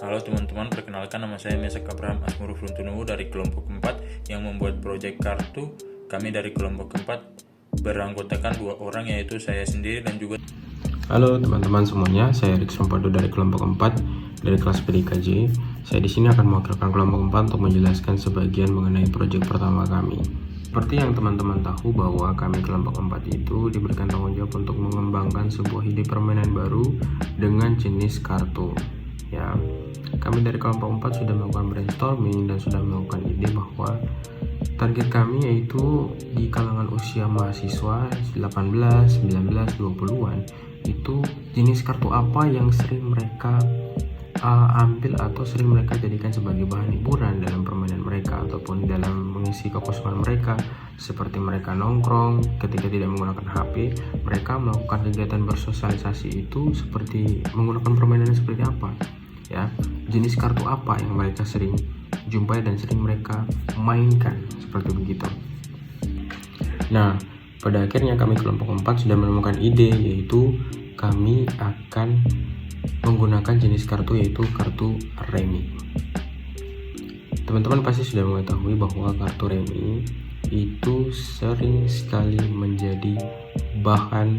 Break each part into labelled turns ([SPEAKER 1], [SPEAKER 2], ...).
[SPEAKER 1] Halo teman-teman, perkenalkan nama saya Mesak Abraham Asmuru Fruntunuwu dari kelompok 4 yang membuat proyek kartu. Kami dari kelompok 4 beranggotakan 2 orang, yaitu saya sendiri dan juga...
[SPEAKER 2] Halo teman-teman semuanya, saya Rik Sumpado dari kelompok 4 dari kelas PDKJ. Saya di sini akan mewakilkan kelompok 4 untuk menjelaskan sebagian mengenai proyek pertama kami. Seperti yang teman-teman tahu bahwa kami kelompok 4 itu diberikan tanggung jawab untuk mengembangkan sebuah ide permainan baru dengan jenis kartu. Ya, kami dari kelompok 4 sudah melakukan brainstorming dan sudah melakukan ide bahwa target kami yaitu di kalangan usia mahasiswa 18, 19, 20-an itu jenis kartu apa yang sering mereka ambil atau sering mereka jadikan sebagai bahan hiburan dalam permainan mereka ataupun dalam mengisi kekosongan mereka, seperti mereka nongkrong ketika tidak menggunakan HP. Mereka melakukan kegiatan bersosialisasi itu seperti menggunakan permainan seperti apa ya, jenis kartu apa yang mereka sering jumpai dan sering mereka mainkan, seperti begitu. Nah, pada akhirnya kami kelompok 4 sudah menemukan ide, yaitu kami akan menggunakan jenis kartu yaitu kartu remi. Teman-teman pasti sudah mengetahui bahwa kartu remi itu sering sekali menjadi bahan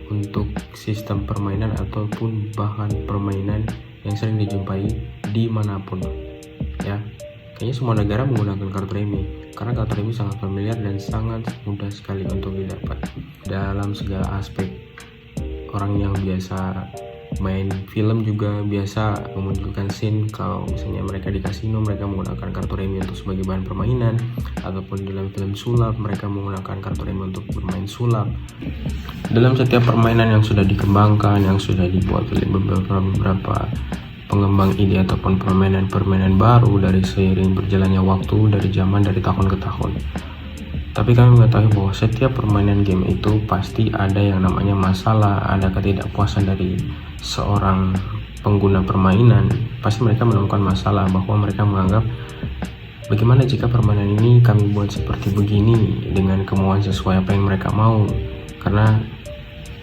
[SPEAKER 2] untuk sistem permainan ataupun bahan permainan yang sering dijumpai dimanapun ya. Kayaknya semua negara menggunakan kartu remi karena kartu remi sangat familiar dan sangat mudah sekali untuk didapat dalam segala aspek. Orang yang biasa main film juga biasa memunculkan scene kalau misalnya mereka di kasino, mereka menggunakan kartu remi untuk sebagai bahan permainan, ataupun dalam film sulap mereka menggunakan kartu remi untuk bermain sulap. Dalam setiap permainan yang sudah dikembangkan, yang sudah dibuat oleh beberapa pengembang ide ataupun permainan baru dari seiring berjalannya waktu, dari tahun ke tahun. Tapi kami mengetahui bahwa setiap permainan game itu pasti ada yang namanya masalah, ada ketidakpuasan dari seorang pengguna permainan. Pasti mereka menemukan masalah bahwa mereka menganggap bagaimana jika permainan ini kami buat seperti begini dengan kemauan sesuai apa yang mereka mau. Karena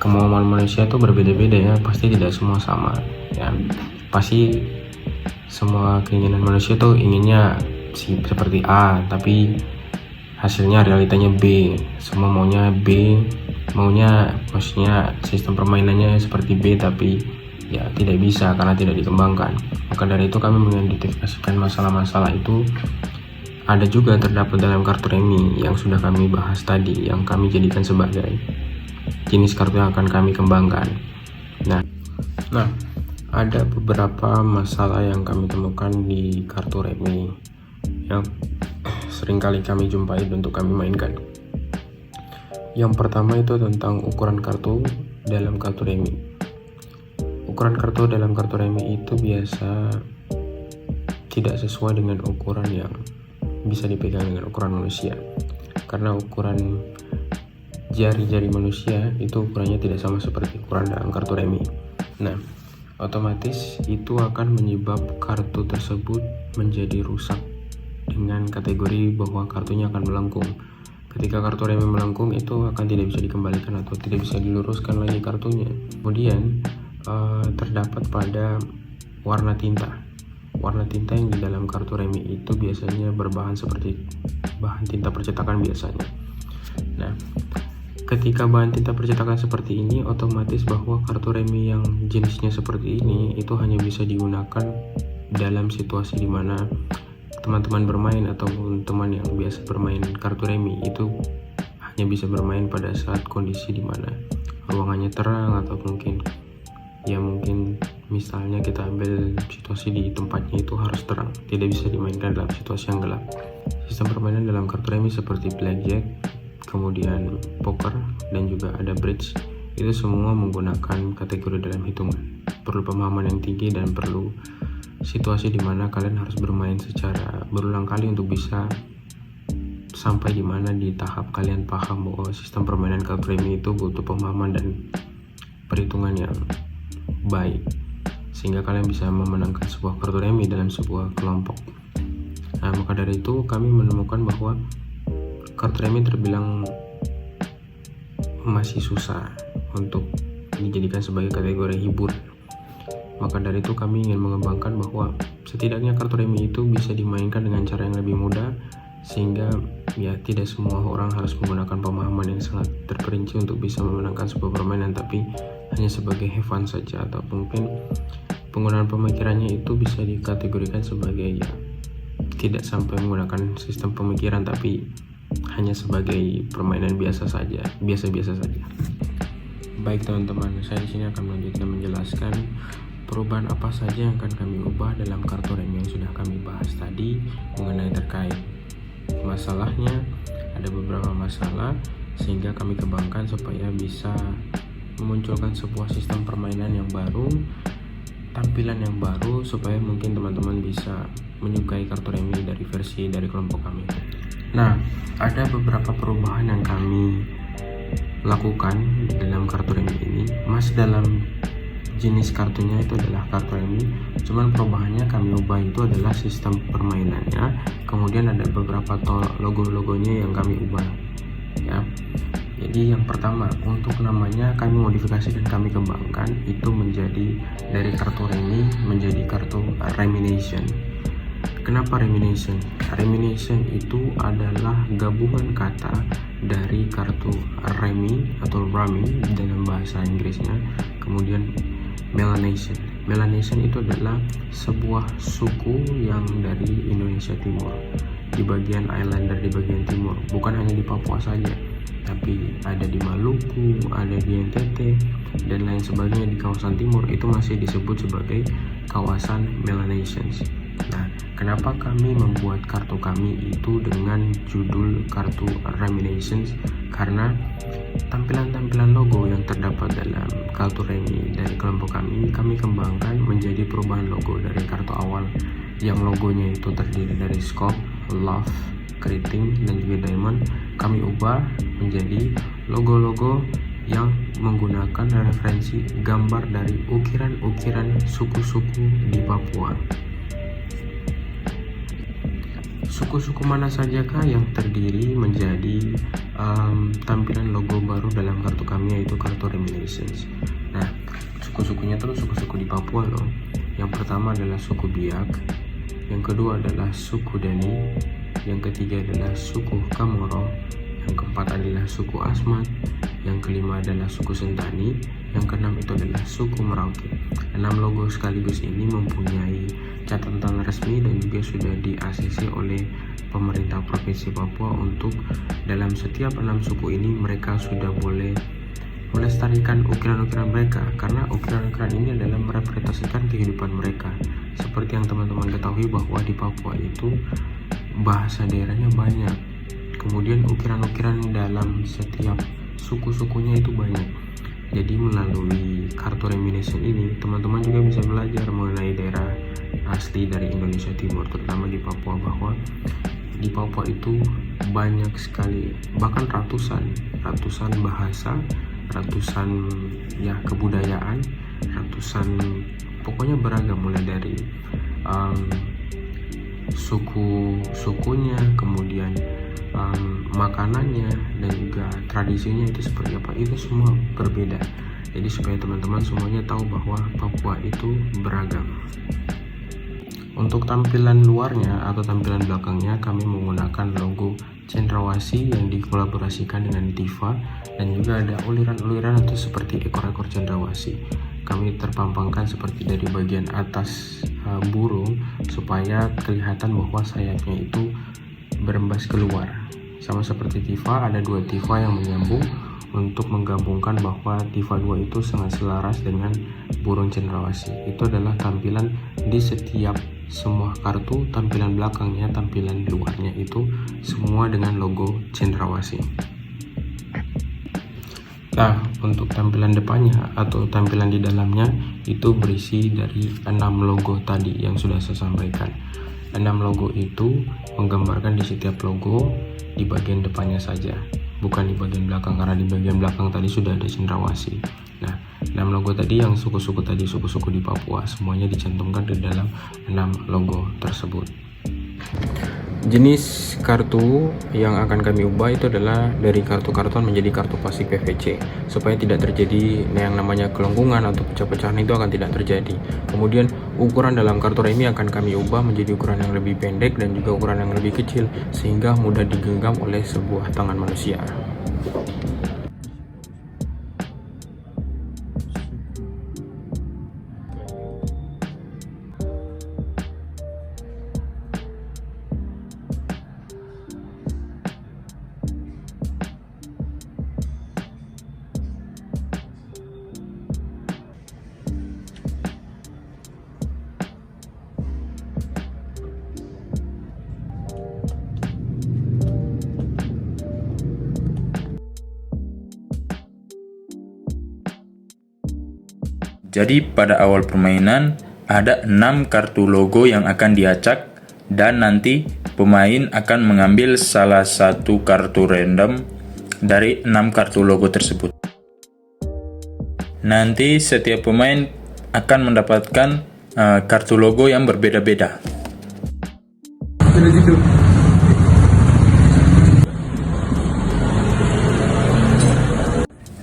[SPEAKER 2] kemauan manusia itu berbeda-beda ya, pasti tidak semua sama ya. Pasti semua keinginan manusia tuh inginnya seperti A, tapi hasilnya realitanya B. Semua maunya B, maksudnya sistem permainannya seperti B, tapi ya tidak bisa karena tidak dikembangkan. Maka dari itu kami mengidentifikasikan masalah-masalah itu ada juga terdapat dalam kartu remi yang sudah kami bahas tadi, yang kami jadikan sebagai jenis kartu yang akan kami kembangkan. Nah, ada beberapa masalah yang kami temukan di kartu remi yang seringkali kami jumpai untuk kami mainkan. Yang pertama itu tentang ukuran kartu dalam kartu remi. Ukuran kartu dalam kartu remi itu biasa tidak sesuai dengan ukuran yang bisa dipegang dengan ukuran manusia. Karena ukuran jari-jari manusia itu ukurannya tidak sama seperti ukuran dalam kartu remi. Nah, otomatis itu akan menyebabkan kartu tersebut menjadi rusak dengan kategori bahwa kartunya akan melengkung. Ketika kartu remi melengkung itu akan tidak bisa dikembalikan atau tidak bisa diluruskan lagi kartunya. Kemudian terdapat pada warna tinta. Warna tinta yang di dalam kartu remi itu biasanya berbahan seperti bahan tinta percetakan biasanya. Nah, ketika bahan tinta percetakan seperti ini, otomatis bahwa kartu remi yang jenisnya seperti ini itu hanya bisa digunakan dalam situasi dimana teman-teman bermain ataupun teman yang biasa bermain kartu remi itu hanya bisa bermain pada saat kondisi dimana ruangannya terang, atau mungkin misalnya kita ambil situasi di tempatnya itu harus terang, tidak bisa dimainkan dalam situasi yang gelap. Sistem permainan dalam kartu remi seperti blackjack, kemudian poker, dan juga ada bridge, itu semua menggunakan kategori dalam hitungan. Perlu pemahaman yang tinggi dan perlu situasi di mana kalian harus bermain secara berulang kali untuk bisa sampai di mana di tahap kalian paham bahwa sistem permainan kartu remi itu butuh pemahaman dan perhitungan yang baik, sehingga kalian bisa memenangkan sebuah kartu remi dalam sebuah kelompok. Nah, maka dari itu kami menemukan bahwa kartu remi terbilang masih susah untuk dijadikan sebagai kategori hiburan. Maka dari itu kami ingin mengembangkan bahwa setidaknya kartu remi itu bisa dimainkan dengan cara yang lebih mudah, sehingga ya tidak semua orang harus menggunakan pemahaman yang sangat terperinci untuk bisa memenangkan sebuah permainan, tapi hanya sebagai have fun saja, atau mungkin penggunaan pemikirannya itu bisa dikategorikan sebagai ya tidak sampai menggunakan sistem pemikiran, tapi hanya sebagai permainan biasa saja. Baik teman-teman, saya di sini akan melanjutkan menjelaskan perubahan apa saja yang akan kami ubah dalam kartu remi yang sudah kami bahas tadi mengenai terkait masalahnya. Ada beberapa masalah sehingga kami kembangkan supaya bisa memunculkan sebuah sistem permainan yang baru, tampilan yang baru, supaya mungkin teman-teman bisa menyukai kartu remi dari versi dari kelompok kami. Nah, ada beberapa perubahan yang kami lakukan dalam kartu remi ini. Masih dalam jenis kartunya itu adalah kartu remi, cuman perubahannya kami ubah itu adalah sistem permainannya, kemudian ada beberapa logo-logonya yang kami ubah ya. Jadi yang pertama, untuk namanya kami modifikasi dan kami kembangkan itu menjadi dari kartu remi menjadi kartu Remination. Kenapa Remination? Remination itu adalah gabungan kata dari kartu remi atau rummy dalam bahasa Inggrisnya, kemudian Melanesian. Melanesian itu adalah sebuah suku yang dari Indonesia Timur, di bagian Islander, di bagian timur, bukan hanya di Papua saja, tapi ada di Maluku, ada di NTT, dan lain sebagainya. Di kawasan timur itu masih disebut sebagai kawasan Melanesians. Nah, kenapa kami membuat kartu kami itu dengan judul kartu Reminations? Karena tampilan-tampilan logo yang terdapat dalam kartu remi dari kelompok kami kembangkan menjadi perubahan logo dari kartu awal yang logonya itu terdiri dari scope, love, keriting, dan juga diamond. Kami ubah menjadi logo-logo yang menggunakan referensi gambar dari ukiran-ukiran suku-suku di Papua. Suku-suku mana sajakah yang terdiri menjadi tampilan logo baru dalam kartu kami, yaitu kartu Reminations. Nah, suku-sukunya terus suku-suku di Papua loh. Yang pertama adalah suku Biak, yang kedua adalah suku Dani, yang ketiga adalah suku Kamoro, yang keempat adalah suku Asmat, yang kelima adalah suku Sentani, yang keenam itu adalah suku Merauke. 6 logo sekaligus ini mempunyai catatan resmi dan juga sudah di-ACC oleh pemerintah Provinsi Papua untuk dalam setiap 6 suku ini mereka sudah boleh melestarikan ukiran-ukiran mereka, karena ukiran-ukiran ini adalah merepresentasikan kehidupan mereka. Seperti yang teman-teman ketahui bahwa di Papua itu bahasa daerahnya banyak, kemudian ukiran-ukiran dalam setiap suku-sukunya itu banyak. Jadi melalui kartu Remination ini teman-teman juga bisa belajar mengenai daerah asli dari Indonesia Timur, terutama di Papua, bahwa di Papua itu banyak sekali, bahkan ratusan bahasa, ratusan ya kebudayaan, ratusan pokoknya beragam, mulai dari sukunya, kemudian makanannya, dan juga tradisinya itu seperti apa, itu semua berbeda. Jadi supaya teman-teman semuanya tahu bahwa Papua itu beragam. Untuk tampilan luarnya atau tampilan belakangnya kami menggunakan logo cendrawasih yang dikolaborasikan dengan Tifa, dan juga ada uliran-uliran atau seperti ekor-ekor cendrawasih. Kami terpampangkan seperti dari bagian atas burung supaya kelihatan bahwa sayapnya itu berembas keluar. Sama seperti Tifa, ada 2 Tifa yang menyambung untuk menggabungkan bahwa Tifa 2 itu sangat selaras dengan burung cendrawasih. Itu adalah tampilan di setiap semua kartu, tampilan belakangnya, tampilan luarnya itu semua dengan logo cendrawasih. Nah, untuk tampilan depannya atau tampilan di dalamnya itu berisi dari 6 logo tadi yang sudah saya sampaikan. 6 logo itu menggambarkan di setiap logo di bagian depannya saja, bukan di bagian belakang, karena di bagian belakang tadi sudah ada cendrawasih. Nah, 6 logo tadi yang suku-suku tadi, suku-suku di Papua, semuanya dicantumkan di dalam 6 logo tersebut. Jenis kartu yang akan kami ubah itu adalah dari kartu karton menjadi kartu plastik PVC, supaya tidak terjadi yang namanya kelengkungan atau pecah-pecahan, itu akan tidak terjadi. Kemudian ukuran dalam kartu remi akan kami ubah menjadi ukuran yang lebih pendek dan juga ukuran yang lebih kecil, sehingga mudah digenggam oleh sebuah tangan manusia.
[SPEAKER 1] Jadi pada awal permainan ada 6 kartu logo yang akan diacak dan nanti pemain akan mengambil salah satu kartu random dari 6 kartu logo tersebut. Nanti setiap pemain akan mendapatkan kartu logo yang berbeda-beda.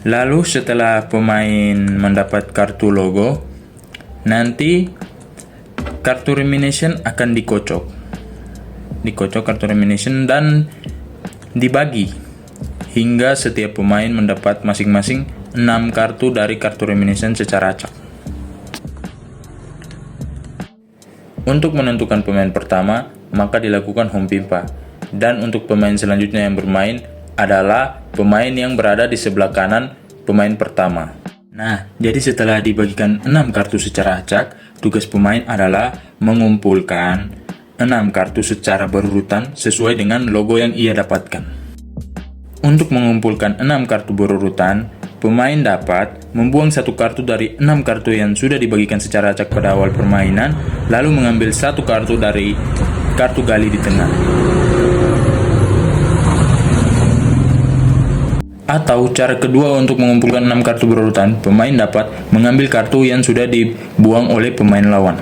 [SPEAKER 1] Lalu setelah pemain mendapat kartu logo, nanti kartu reminiscence akan dikocok kartu reminiscence dan dibagi hingga setiap pemain mendapat masing-masing 6 kartu dari kartu reminiscence secara acak. Untuk menentukan pemain pertama, maka dilakukan home pimpa, dan untuk pemain selanjutnya yang bermain adalah pemain yang berada di sebelah kanan pemain pertama. Nah, jadi setelah dibagikan 6 kartu secara acak, tugas pemain adalah mengumpulkan 6 kartu secara berurutan sesuai dengan logo yang ia dapatkan. Untuk mengumpulkan 6 kartu berurutan, pemain dapat membuang satu kartu dari 6 kartu yang sudah dibagikan secara acak pada awal permainan, lalu mengambil satu kartu dari kartu gali di tengah. Atau cara kedua untuk mengumpulkan 6 kartu berurutan, pemain dapat mengambil kartu yang sudah dibuang oleh pemain lawan.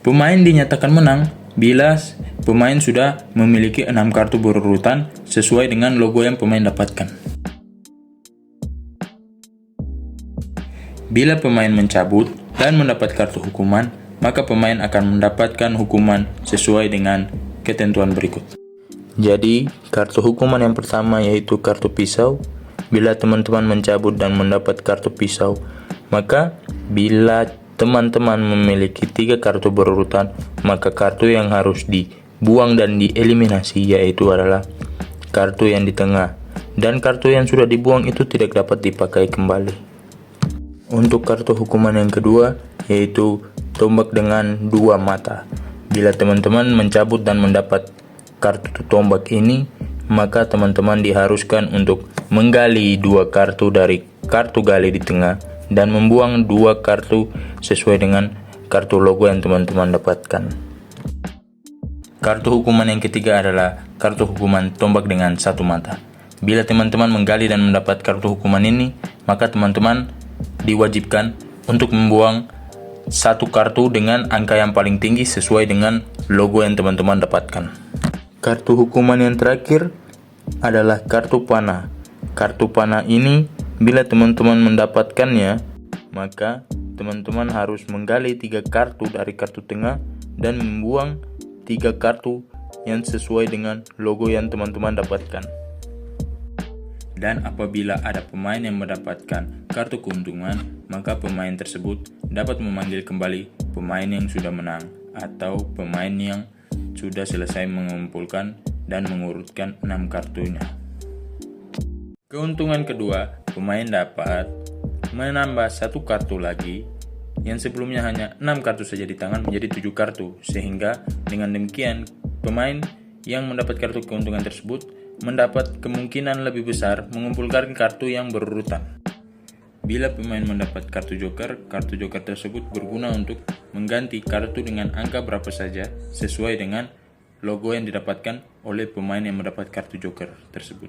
[SPEAKER 1] Pemain dinyatakan menang bila pemain sudah memiliki 6 kartu berurutan sesuai dengan logo yang pemain dapatkan. Bila pemain mencabut dan mendapat kartu hukuman, maka pemain akan mendapatkan hukuman sesuai dengan ketentuan berikut. Jadi, kartu hukuman yang pertama yaitu kartu pisau. Bila teman-teman mencabut dan mendapat kartu pisau, maka bila teman-teman memiliki 3 kartu berurutan, maka kartu yang harus dibuang dan dieliminasi yaitu adalah kartu yang di tengah, dan kartu yang sudah dibuang itu tidak dapat dipakai kembali. Untuk kartu hukuman yang kedua yaitu tombak dengan 2 mata. Bila teman-teman mencabut dan mendapat kartu tombak ini, maka teman-teman diharuskan untuk menggali 2 kartu dari kartu gali di tengah dan membuang 2 kartu sesuai dengan kartu logo yang teman-teman dapatkan. Kartu hukuman yang ketiga adalah kartu hukuman tombak dengan 1 mata. Bila teman-teman menggali dan mendapat kartu hukuman ini, maka teman-teman diwajibkan untuk membuang 1 kartu dengan angka yang paling tinggi sesuai dengan logo yang teman-teman dapatkan. Kartu hukuman yang terakhir adalah kartu panah. Kartu panah ini bila teman-teman mendapatkannya, maka teman-teman harus menggali 3 kartu dari kartu tengah dan membuang 3 kartu yang sesuai dengan logo yang teman-teman dapatkan. Dan apabila ada pemain yang mendapatkan kartu keuntungan, maka pemain tersebut dapat memanggil kembali pemain yang sudah menang atau pemain yang sudah selesai mengumpulkan dan mengurutkan 6 kartunya. Keuntungan kedua, pemain dapat menambah 1 kartu lagi yang sebelumnya hanya 6 kartu saja di tangan menjadi 7 kartu, sehingga dengan demikian pemain yang mendapat kartu keuntungan tersebut mendapat kemungkinan lebih besar mengumpulkan kartu yang berurutan. Bila pemain mendapat kartu joker tersebut berguna untuk mengganti kartu dengan angka berapa saja sesuai dengan logo yang didapatkan oleh pemain yang mendapat kartu joker tersebut.